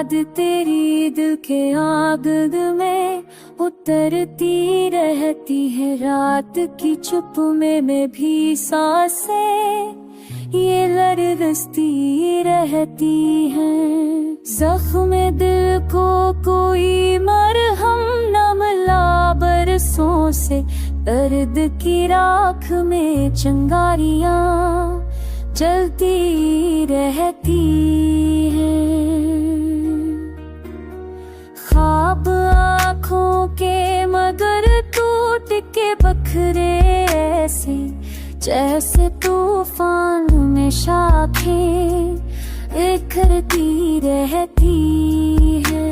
याद तेरी दिल के आग में उतरती रहती है, रात की चुप में भी सांसें ये लरजती रहती हैं। जख्म दिल को कोई मरहम न मिला बरसों से, दर्द की राख में चिंगारियां जलती रहती हैं। ख्वाब आँखों के मगर टूट के बखरे ऐसे, जैसे तूफान में शाखें बिखरती रहती है।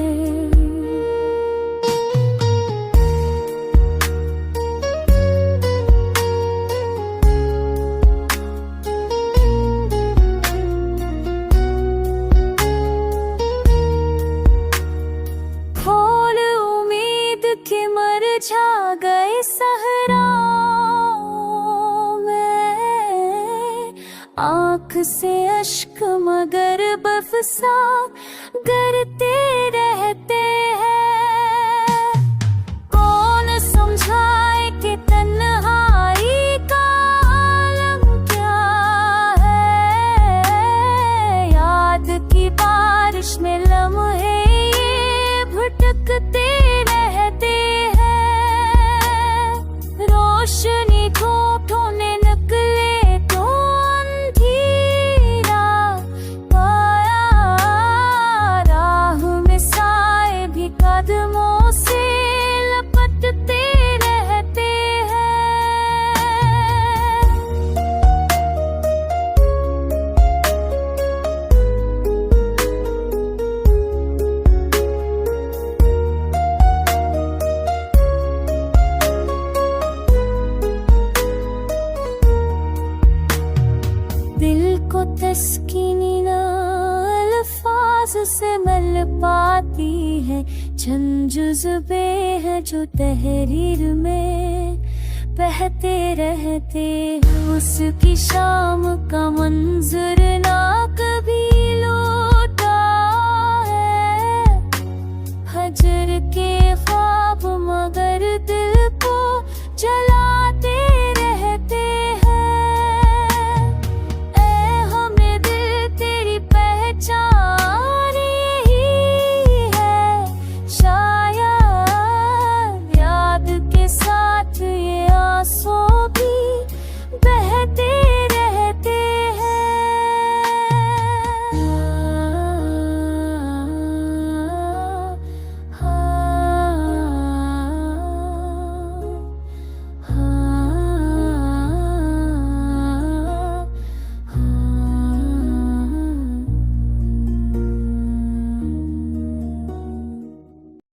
फूल उम्मीद के मुरझा गए सहराओं में, आँख से अश्क मगर बरसा गिरते रहते हैं। कौन समझाए कि तन्हाई का आलम क्या है, याद की बारिश में लम्हे ये भटकते रहते हैं। रोशनी ठोठों ने निकले तो अंधेरा पाया, राह में साए भी कदमों से लपटते रहते हैं। दिल को तस्कीनी न अल्फाज से मिल पाती है, चंद जुज़्बे हैं जो तहरीर में बहते रहते हैं। उसकी शाम का मंजर ना कभी लौटा है, हजर के